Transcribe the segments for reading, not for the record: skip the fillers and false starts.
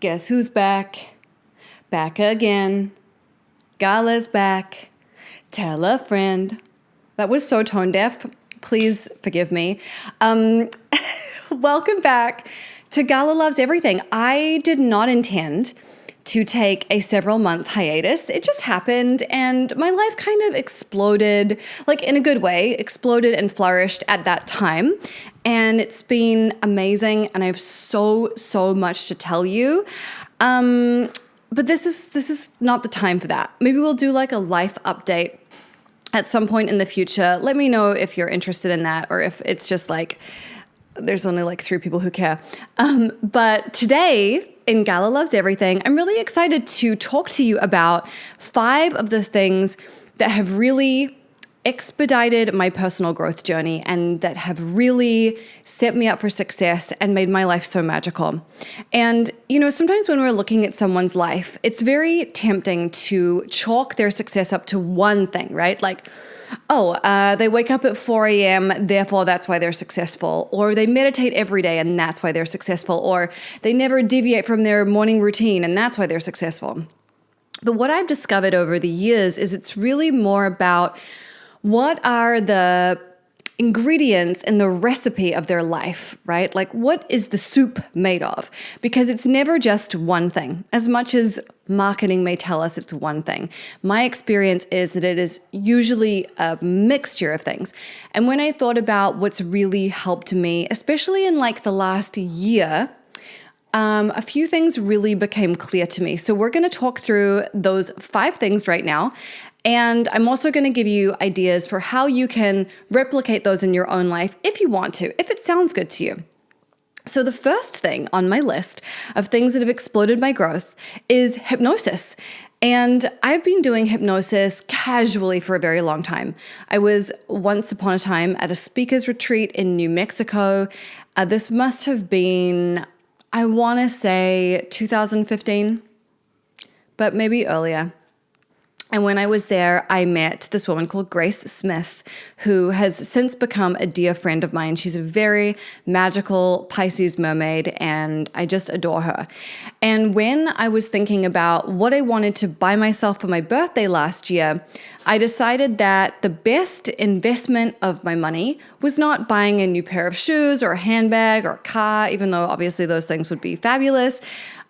Guess who's back? Back again. Gala's back. Tell a friend. That was so tone deaf. Please forgive me. Welcome back to Gala Loves Everything. I did not intend to take a several month hiatus. It just happened and my life kind of exploded, like in a good way, exploded and flourished at that time. And it's been amazing and I have so much to tell you. But this is not the time for that. Maybe we'll do like a life update at some point in the future. Let me know if you're interested in that or if it's just like there's only like 3 people who care. But today in Gala Loves Everything, I'm really excited to talk to you about 5 of the things that have really expedited my personal growth journey and that have really set me up for success and made my life so magical. And, sometimes when we're looking at someone's life, it's very tempting to chalk their success up to one thing, right? Like, they wake up at 4 a.m., therefore that's why they're successful. Or they meditate every day and that's why they're successful. Or they never deviate from their morning routine and that's why they're successful. But what I've discovered over the years is it's really more about what are the ingredients in the recipe of their life, right? Like what is the soup made of? Because it's never just one thing. As much as marketing may tell us it's one thing, my experience is that it is usually a mixture of things. And when I thought about what's really helped me, especially in like the last year, a few things really became clear to me. So we're going to talk through those 5 things right now. And I'm also going to give you ideas for how you can replicate those in your own life if you want to, if it sounds good to you. So the first thing on my list of things that have exploded my growth is hypnosis. And I've been doing hypnosis casually for a very long time. I was once upon a time at a speaker's retreat in New Mexico. This must have been, I want to say 2015, but maybe earlier. And when I was there, I met this woman called Grace Smith, who has since become a dear friend of mine. She's a very magical Pisces mermaid, and I just adore her. And when I was thinking about what I wanted to buy myself for my birthday last year, I decided that the best investment of my money was not buying a new pair of shoes or a handbag or a car, even though obviously those things would be fabulous.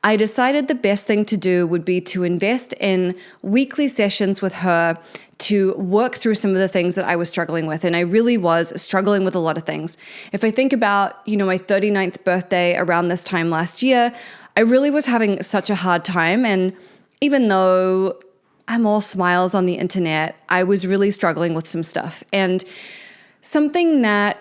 I decided the best thing to do would be to invest in weekly sessions with her to work through some of the things that I was struggling with. And I really was struggling with a lot of things. If I think about, my 39th birthday around this time last year, I really was having such a hard time. And even though I'm all smiles on the internet, I was really struggling with some stuff. And something that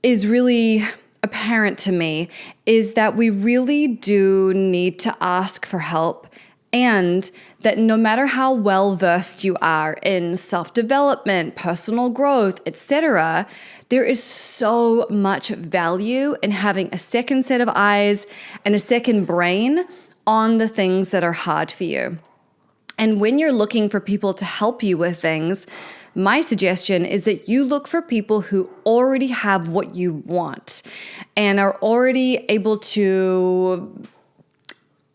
is really apparent to me is that we really do need to ask for help, and that no matter how well versed you are in self-development, personal growth, etc., there is so much value in having a second set of eyes and a second brain on the things that are hard for you. And when you're looking for people to help you with things, my suggestion is that you look for people who already have what you want and are already able to,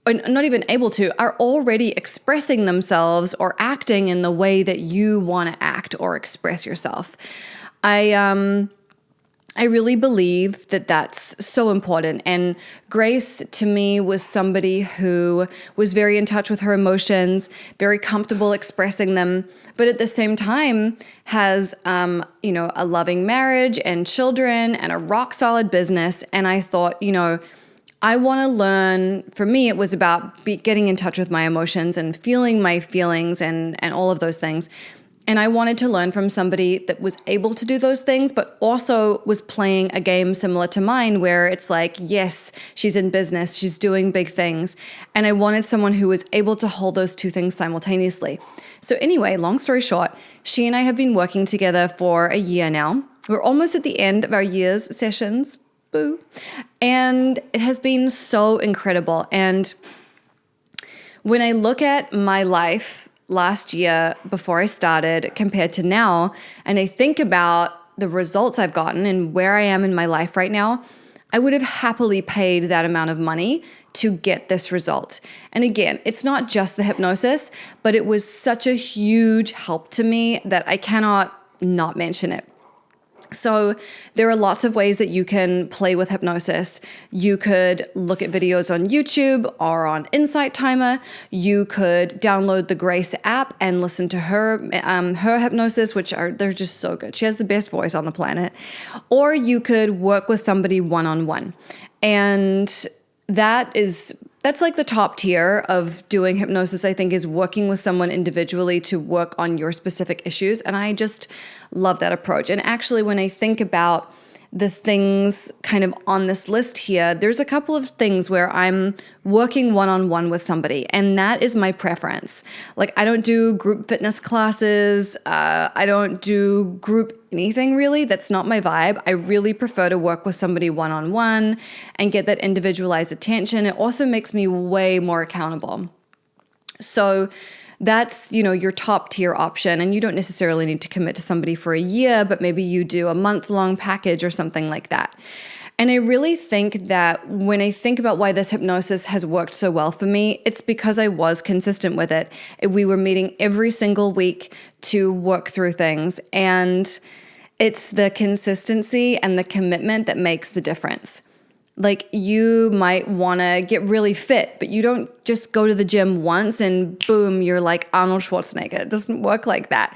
or not even able to, are already expressing themselves or acting in the way that you want to act or express yourself. I really believe that that's so important. And Grace, to me, was somebody who was very in touch with her emotions, very comfortable expressing them, but at the same time has, a loving marriage and children and a rock solid business. And I thought, I want to learn. For me, it was about getting in touch with my emotions and feeling my feelings and all of those things. And I wanted to learn from somebody that was able to do those things, but also was playing a game similar to mine where it's like, yes, she's in business, she's doing big things. And I wanted someone who was able to hold those 2 things simultaneously. So anyway, long story short, she and I have been working together for a year now. We're almost at the end of our year's sessions. Boo. And it has been so incredible. And when I look at my life last year before I started compared to now, and I think about the results I've gotten and where I am in my life right now, I would have happily paid that amount of money to get this result. And again, it's not just the hypnosis, but it was such a huge help to me that I cannot not mention it. So there are lots of ways that you can play with hypnosis. You could look at videos on YouTube or on Insight Timer. You could download the Grace app and listen to her hypnosis, they're just so good. She has the best voice on the planet. Or you could work with somebody one-on-one. And that's like the top tier of doing hypnosis, I think, is working with someone individually to work on your specific issues. And I just love that approach. And actually, when I think about the things kind of on this list here, there's a couple of things where I'm working one-on-one with somebody, and that is my preference. Like, I don't do group fitness classes. I don't do group anything really. That's not my vibe. I really prefer to work with somebody one-on-one and get that individualized attention. It also makes me way more accountable. So that's, your top tier option. And you don't necessarily need to commit to somebody for a year, but maybe you do a month-long package or something like that. And I really think that when I think about why this hypnosis has worked so well for me, it's because I was consistent with it. We were meeting every single week to work through things. And it's the consistency and the commitment that makes the difference. Like, you might want to get really fit, but you don't just go to the gym once and boom, you're like Arnold Schwarzenegger. It doesn't work like that.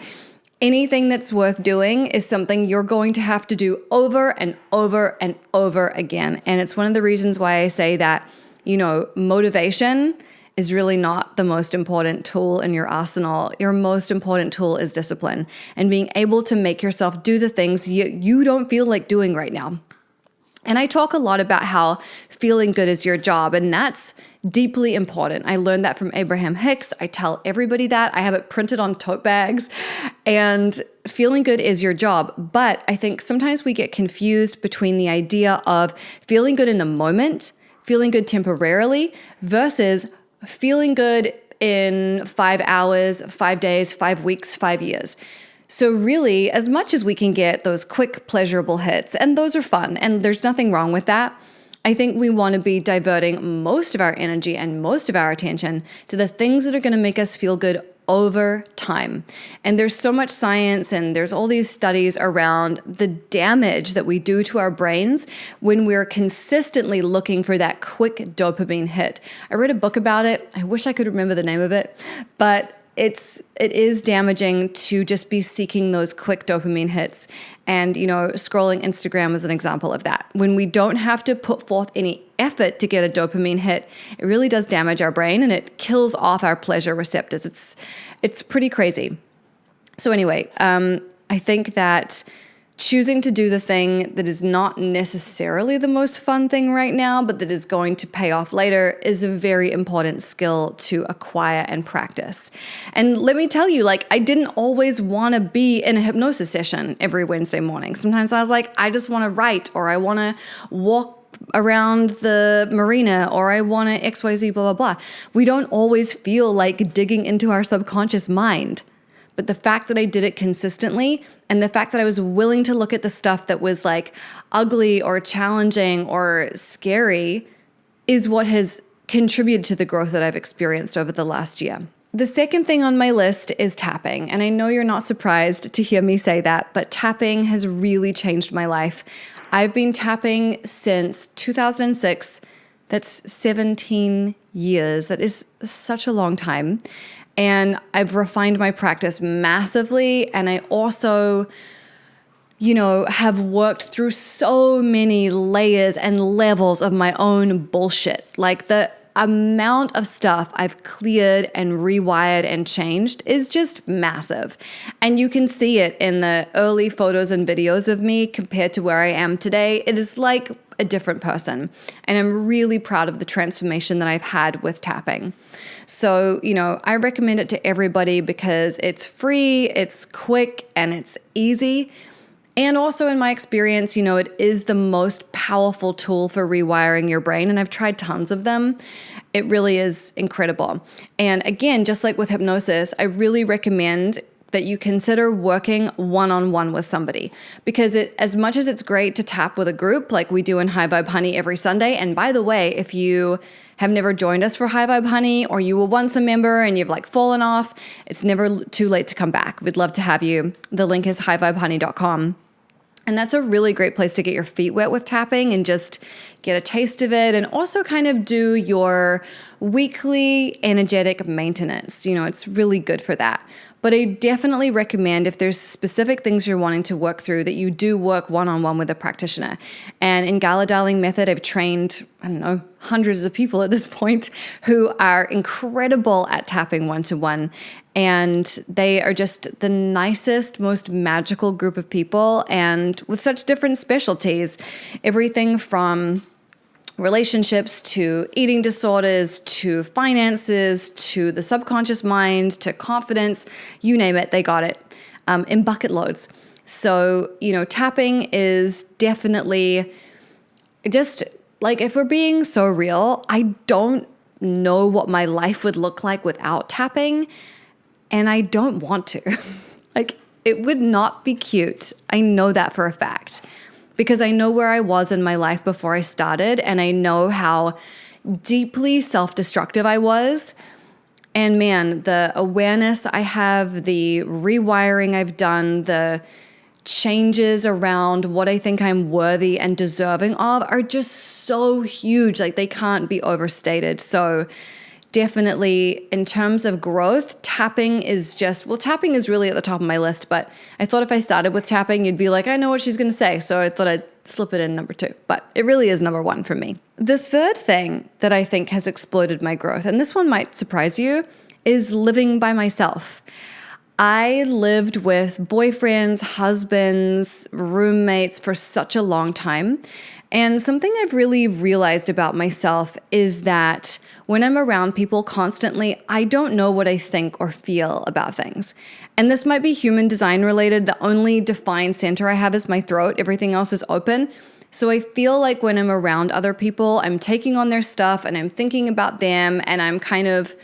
Anything that's worth doing is something you're going to have to do over and over and over again. And it's one of the reasons why I say that, motivation is really not the most important tool in your arsenal. Your most important tool is discipline and being able to make yourself do the things you don't feel like doing right now. And I talk a lot about how feeling good is your job, and that's deeply important. I learned that from Abraham Hicks. I tell everybody that. I have it printed on tote bags, and feeling good is your job. But I think sometimes we get confused between the idea of feeling good in the moment, feeling good temporarily, versus feeling good in 5 hours, 5 days, 5 weeks, 5 years. So really, as much as we can get those quick, pleasurable hits, and those are fun, and there's nothing wrong with that, I think we want to be diverting most of our energy and most of our attention to the things that are going to make us feel good over time. And there's so much science, and there's all these studies around the damage that we do to our brains when we're consistently looking for that quick dopamine hit. I read a book about it. I wish I could remember the name of it, but it is damaging to just be seeking those quick dopamine hits. And, scrolling Instagram is an example of that. When we don't have to put forth any effort to get a dopamine hit, it really does damage our brain, and it kills off our pleasure receptors. It's pretty crazy. So anyway, I think that choosing to do the thing that is not necessarily the most fun thing right now, but that is going to pay off later, is a very important skill to acquire and practice. And let me tell you, I didn't always want to be in a hypnosis session every Wednesday morning. Sometimes I was like, I just want to write, or I want to walk around the marina, or I want to XYZ, blah, blah, blah. We don't always feel like digging into our subconscious mind. But the fact that I did it consistently, and the fact that I was willing to look at the stuff that was ugly or challenging or scary, is what has contributed to the growth that I've experienced over the last year. The second thing on my list is tapping. And I know you're not surprised to hear me say that, but tapping has really changed my life. I've been tapping since 2006. That's 17 years. That is such a long time. And I've refined my practice massively. And I also, have worked through so many layers and levels of my own bullshit. The amount of stuff I've cleared and rewired and changed is just massive. And you can see it in the early photos and videos of me compared to where I am today. It is like a different person. And I'm really proud of the transformation that I've had with tapping. So, I recommend it to everybody because it's free, it's quick, and it's easy. And also in my experience, it is the most powerful tool for rewiring your brain. And I've tried tons of them. It really is incredible. And again, just like with hypnosis, I really recommend that you consider working one-on-one with somebody, because as much as it's great to tap with a group like we do in High Vibe Honey every Sunday. And by the way, if you have never joined us for High Vibe Honey, or you were once a member and you've like fallen off, it's never too late to come back. We'd love to have you. The link is highvibehoney.com. And that's a really great place to get your feet wet with tapping and just get a taste of it, and also kind of do your weekly energetic maintenance. It's really good for that. But I definitely recommend, if there's specific things you're wanting to work through, that you do work one-on-one with a practitioner. And in Gala Darling Method, I've trained, hundreds of people at this point who are incredible at tapping one-to-one. And they are just the nicest, most magical group of people, and with such different specialties. Everything from relationships to eating disorders to finances to the subconscious mind to confidence, you name it, they got it in bucket loads. So, tapping is definitely just like, if we're being so real, I don't know what my life would look like without tapping, and I don't want to. It would not be cute. I know that for a fact. Because I know where I was in my life before I started, and I know how deeply self-destructive I was. And man, the awareness I have, the rewiring I've done, the changes around what I think I'm worthy and deserving of are just so huge. They can't be overstated. So definitely, in terms of growth, tapping is really at the top of my list, but I thought if I started with tapping, you'd be like, I know what she's going to say. So I thought I'd slip it in number 2, but it really is number 1 for me. The third thing that I think has exploded my growth, and this one might surprise you, is living by myself. I lived with boyfriends, husbands, roommates for such a long time. And something I've really realized about myself is that when I'm around people constantly, I don't know what I think or feel about things. And this might be human design related. The only defined center I have is my throat. Everything else is open. So I feel like when I'm around other people, I'm taking on their stuff and I'm thinking about them, and I'm kind of,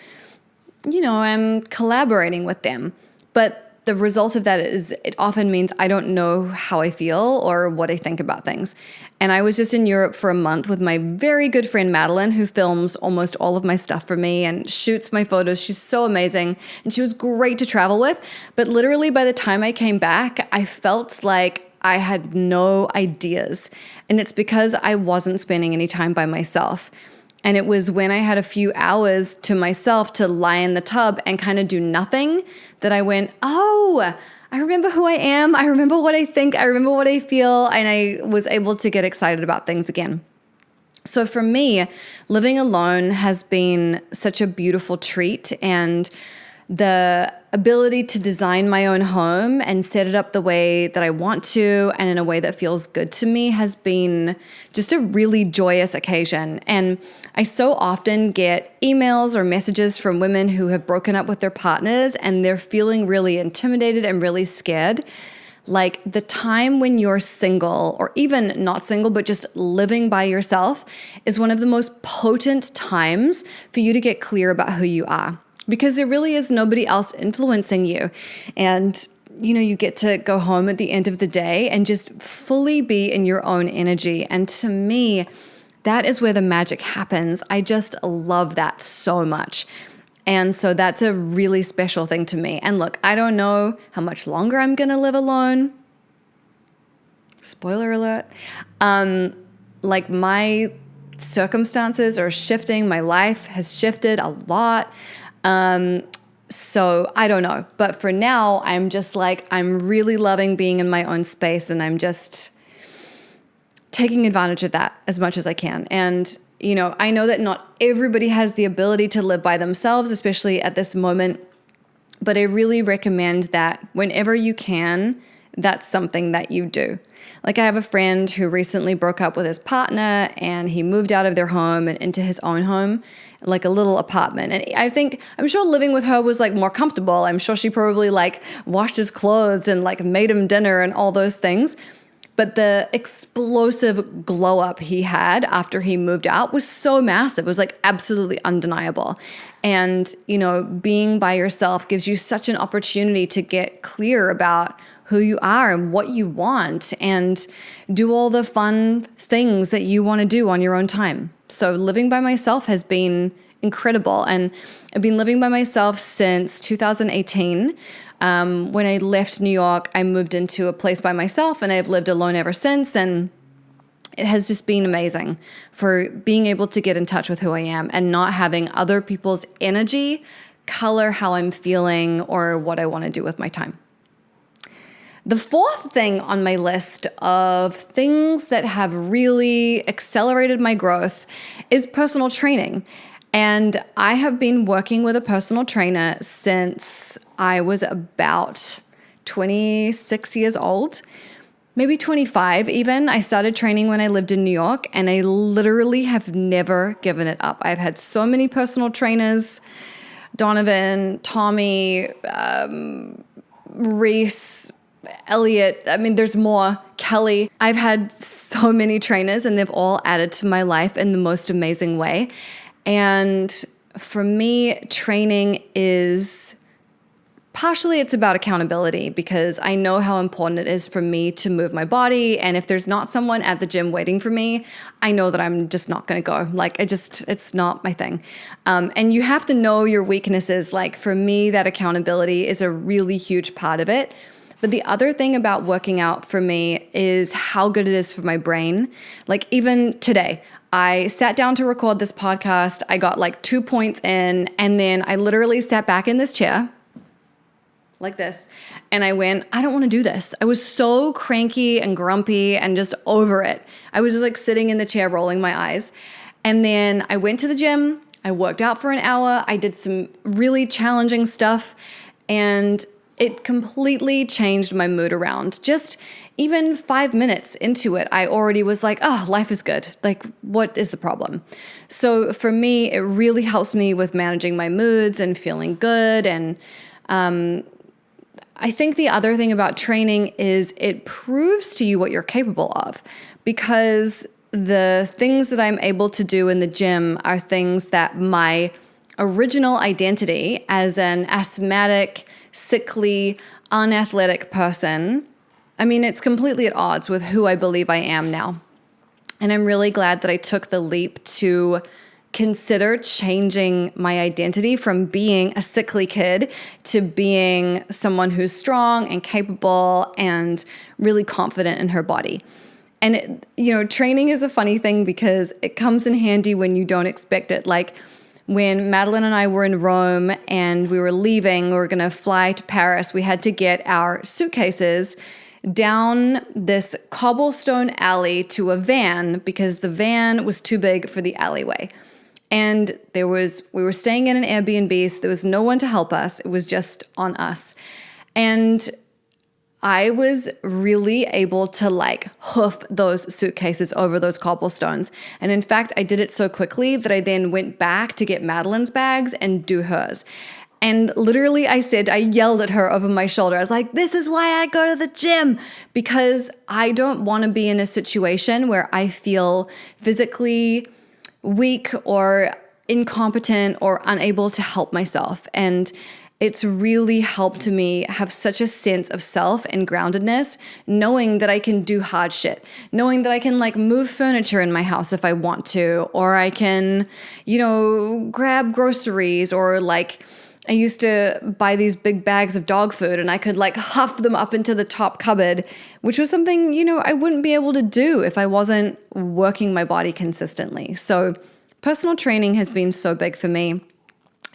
I'm collaborating with them. But the result of that is it often means I don't know how I feel or what I think about things. And I was just in Europe for a month with my very good friend Madeline, who films almost all of my stuff for me and shoots my photos. She's so amazing, and she was great to travel with. But literally by the time I came back, I felt like I had no ideas. And it's because I wasn't spending any time by myself. And it was when I had a few hours to myself to lie in the tub and kind of do nothing that I went, oh, I remember who I am. I remember what I think. I remember what I feel. And I was able to get excited about things again. So for me, living alone has been such a beautiful treat, and the ability to design my own home and set it up the way that I want to and in a way that feels good to me has been just a really joyous occasion. And I so often get emails or messages from women who have broken up with their partners and they're feeling really intimidated and really scared. Like, the time when you're single, or even not single, but just living by yourself, is one of the most potent times for you to get clear about who you are. Because there really is nobody else influencing you. And, you get to go home at the end of the day and just fully be in your own energy. And to me, that is where the magic happens. I just love that so much. And so that's a really special thing to me. And look, I don't know how much longer I'm going to live alone. Spoiler alert. My circumstances are shifting. My life has shifted a lot. So I don't know. But for now, I'm just I'm really loving being in my own space, and I'm just taking advantage of that as much as I can. And, I know that not everybody has the ability to live by themselves, especially at this moment. But I really recommend that whenever you can, that's something that you do. I have a friend who recently broke up with his partner, and he moved out of their home and into his own home, like a little apartment. And I'm sure living with her was more comfortable. I'm sure she probably washed his clothes and made him dinner and all those things. But the explosive glow up he had after he moved out was so massive. It was absolutely undeniable. And, being by yourself gives you such an opportunity to get clear about who you are and what you want and do all the fun things that you want to do on your own time. So living by myself has been incredible. And I've been living by myself since 2018. When I left New York, I moved into a place by myself and I've lived alone ever since. And it has just been amazing for being able to get in touch with who I am and not having other people's energy color how I'm feeling or what I want to do with my time. The fourth thing on my list of things that have really accelerated my growth is personal training. And I have been working with a personal trainer since I was about 26 years old. Maybe 25 even. I started training when I lived in New York and I literally have never given it up. I've had so many personal trainers, Donovan, Tommy, Reese, Elliot. I mean, there's more, Kelly. I've had so many trainers and they've all added to my life in the most amazing way. And for me, training is partially it's about accountability because I know how important it is for me to move my body. And if there's not someone at the gym waiting for me, I know that I'm just not going to go. Like it's not my thing. And you have to know your weaknesses. Like for me, that accountability is a really huge part of it. But the other thing about working out for me is how good it is for my brain. Like even today, I sat down to record this podcast. I got like 2 points in, and then I literally sat back in this chair like this. And I went, I don't want to do this. I was so cranky and grumpy and just over it. I was just like sitting in the chair, rolling my eyes. And then I went to the gym. I worked out for an hour. I did some really challenging stuff and it completely changed my mood around. Just even 5 minutes into it, I already was like, oh, life is good. Like, what is the problem? So for me, it really helps me with managing my moods and feeling good. And I think the other thing about training is it proves to you what you're capable of, because the things that I'm able to do in the gym are things that my original identity as an asthmatic, sickly, unathletic person, I mean, it's completely at odds with who I believe I am now. And I'm really glad that I took the leap to consider changing my identity from being a sickly kid to being someone who's strong and capable and really confident in her body. And, training is a funny thing because it comes in handy when you don't expect it. Like when Madeline and I were in Rome and we were leaving, we were going to fly to Paris, we had to get our suitcases down this cobblestone alley to a van because the van was too big for the alleyway. And we were staying in an Airbnb, so there was no one to help us. It was just on us. And I was really able to hoof those suitcases over those cobblestones. And in fact, I did it so quickly that I then went back to get Madeline's bags and do hers. And literally I yelled at her over my shoulder. I was like, this is why I go to the gym, because I don't want to be in a situation where I feel physically weak or incompetent or unable to help myself. And it's really helped me have such a sense of self and groundedness, knowing that I can do hard shit, knowing that I can move furniture in my house if I want to, or I can, grab groceries, or I used to buy these big bags of dog food and I could huff them up into the top cupboard, which was something, I wouldn't be able to do if I wasn't working my body consistently. So personal training has been so big for me.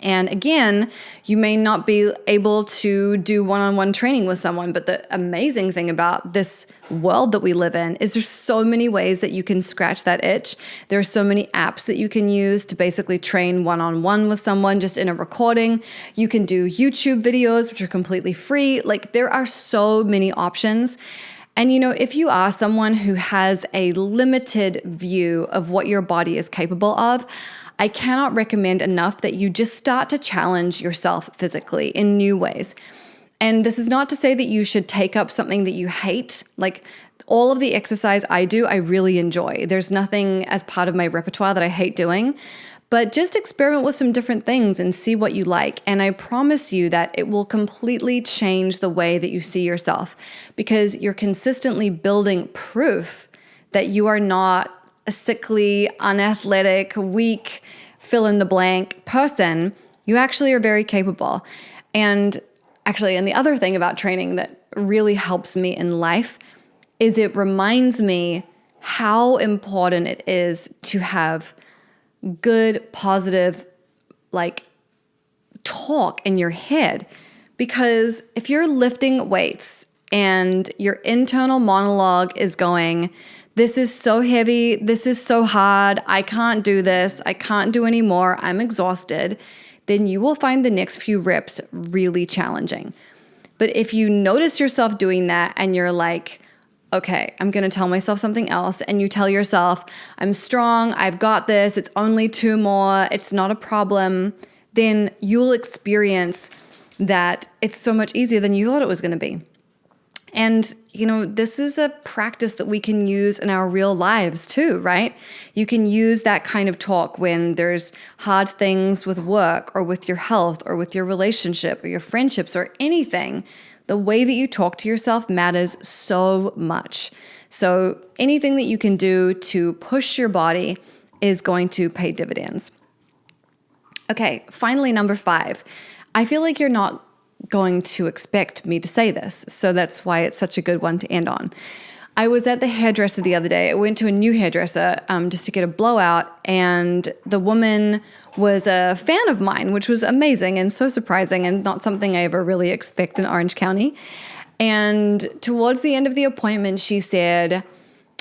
And again, you may not be able to do one-on-one training with someone, but the amazing thing about this world that we live in is there's so many ways that you can scratch that itch. There are so many apps that you can use to basically train one-on-one with someone just in a recording. You can do YouTube videos, which are completely free. There are so many options. And if you are someone who has a limited view of what your body is capable of, I cannot recommend enough that you just start to challenge yourself physically in new ways. And this is not to say that you should take up something that you hate. All of the exercise I do, I really enjoy. There's nothing as part of my repertoire that I hate doing. But just experiment with some different things and see what you like. And I promise you that it will completely change the way that you see yourself, because you're consistently building proof that you are not a sickly, unathletic, weak, fill in the blank person. You actually are very capable. And the other thing about training that really helps me in life is it reminds me how important it is to have good, positive, talk in your head. Because if you're lifting weights and your internal monologue is going, this is so heavy, this is so hard, I can't do this, I can't do any more, I'm exhausted, then you will find the next few reps really challenging. But if you notice yourself doing that and you're like, okay, I'm going to tell myself something else, and you tell yourself, I'm strong, I've got this, it's only 2 more, it's not a problem, then you'll experience that it's so much easier than you thought it was going to be. And, this is a practice that we can use in our real lives too, right? You can use that kind of talk when there's hard things with work or with your health or with your relationship or your friendships or anything. The way that you talk to yourself matters so much. So anything that you can do to push your body is going to pay dividends. Okay, finally, number 5. I feel like you're not going to expect me to say this, so that's why it's such a good one to end on. I was at the hairdresser the other day. I went to a new hairdresser just to get a blowout, and the woman was a fan of mine, which was amazing and so surprising and not something I ever really expect in Orange County. And towards the end of the appointment, she said,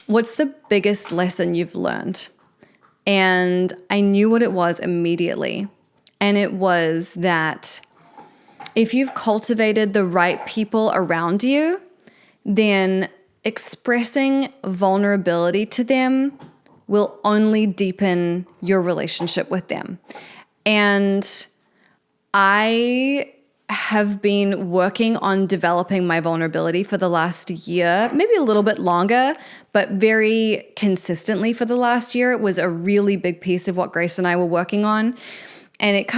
"What's the biggest lesson you've learned?" And I knew what it was immediately. And it was that if you've cultivated the right people around you, then expressing vulnerability to them will only deepen your relationship with them. And I have been working on developing my vulnerability for the last year, maybe a little bit longer, but very consistently for the last year. It was a really big piece of what Grace and I were working on. And it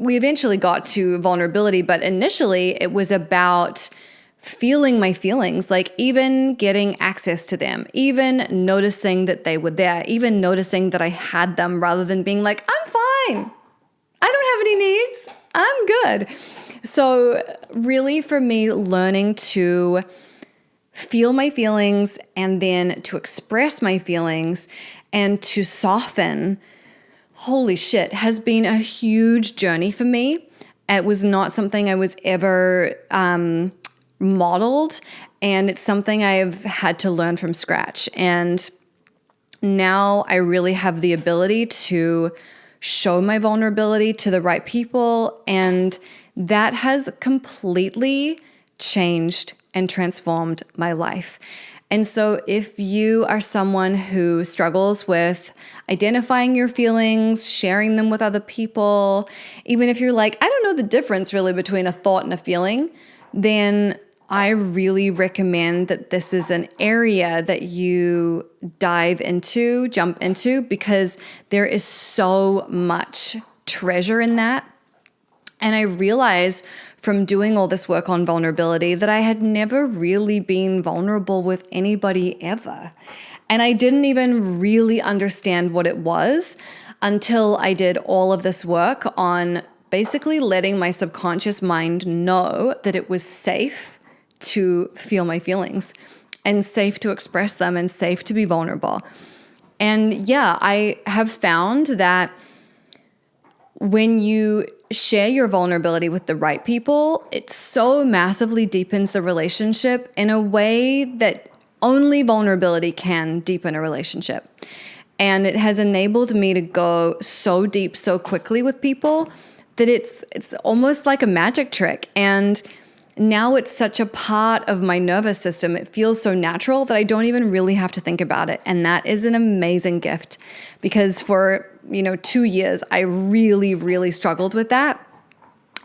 we eventually got to vulnerability, but initially it was about feeling my feelings, like even getting access to them, even noticing that they were there, even noticing that I had them rather than being like, I'm fine, I don't have any needs, I'm good. So really for me, learning to feel my feelings and then to express my feelings and to soften, holy shit, has been a huge journey for me. It was not something I was ever modeled, and it's something I've had to learn from scratch. And now I really have the ability to show my vulnerability to the right people, and that has completely changed and transformed my life. And so if you are someone who struggles with identifying your feelings, sharing them with other people, even if you're like, I don't know the difference really between a thought and a feeling, then I really recommend that this is an area that you jump into, because there is so much treasure in that. And I realized from doing all this work on vulnerability that I had never really been vulnerable with anybody ever. And I didn't even really understand what it was until I did all of this work on basically letting my subconscious mind know that it was safe to feel my feelings and safe to express them and safe to be vulnerable. And yeah, I have found that when you share your vulnerability with the right people, it so massively deepens the relationship in a way that only vulnerability can deepen a relationship. And it has enabled me to go so deep so quickly with people that it's almost like a magic trick. And now it's such a part of my nervous system. It feels so natural that I don't even really have to think about it. And that is an amazing gift, because for 2 years, I really, really struggled with that.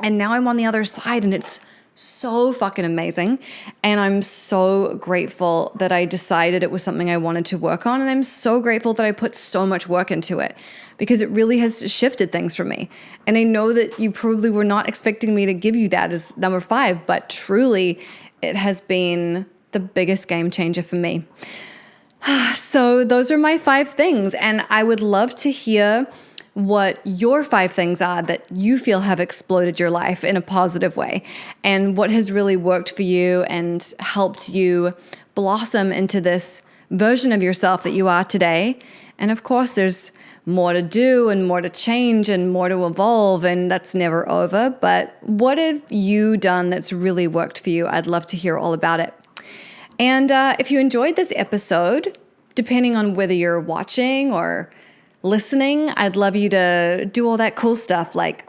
And now I'm on the other side, and it's so fucking amazing. And I'm so grateful that I decided it was something I wanted to work on. And I'm so grateful that I put so much work into it because it really has shifted things for me. And I know that you probably were not expecting me to give you that as number 5, but truly it has been the biggest game changer for me. So those are my 5 things. And I would love to hear what your 5 things are that you feel have exploded your life in a positive way, and what has really worked for you and helped you blossom into this version of yourself that you are today. And of course, there's more to do and more to change and more to evolve, and that's never over. But what have you done that's really worked for you? I'd love to hear all about it. And if you enjoyed this episode, depending on whether you're watching or listening, I'd love you to do all that cool stuff like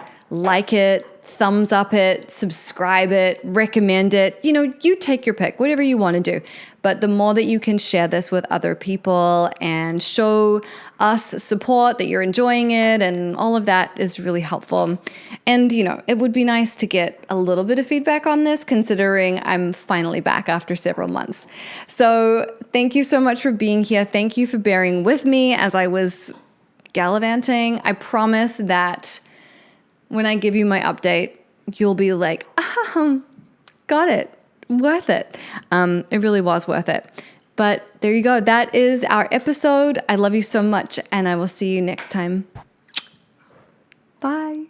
it, thumbs up it, subscribe it, recommend it. You take your pick, whatever you want to do. But the more that you can share this with other people and show us support that you're enjoying it and all of that is really helpful. And, it would be nice to get a little bit of feedback on this, considering I'm finally back after several months. So thank you so much for being here. Thank you for bearing with me as I was gallivanting. I promise that when I give you my update, you'll be like, got it, worth it. It really was worth it. But there you go. That is our episode. I love you so much, and I will see you next time. Bye.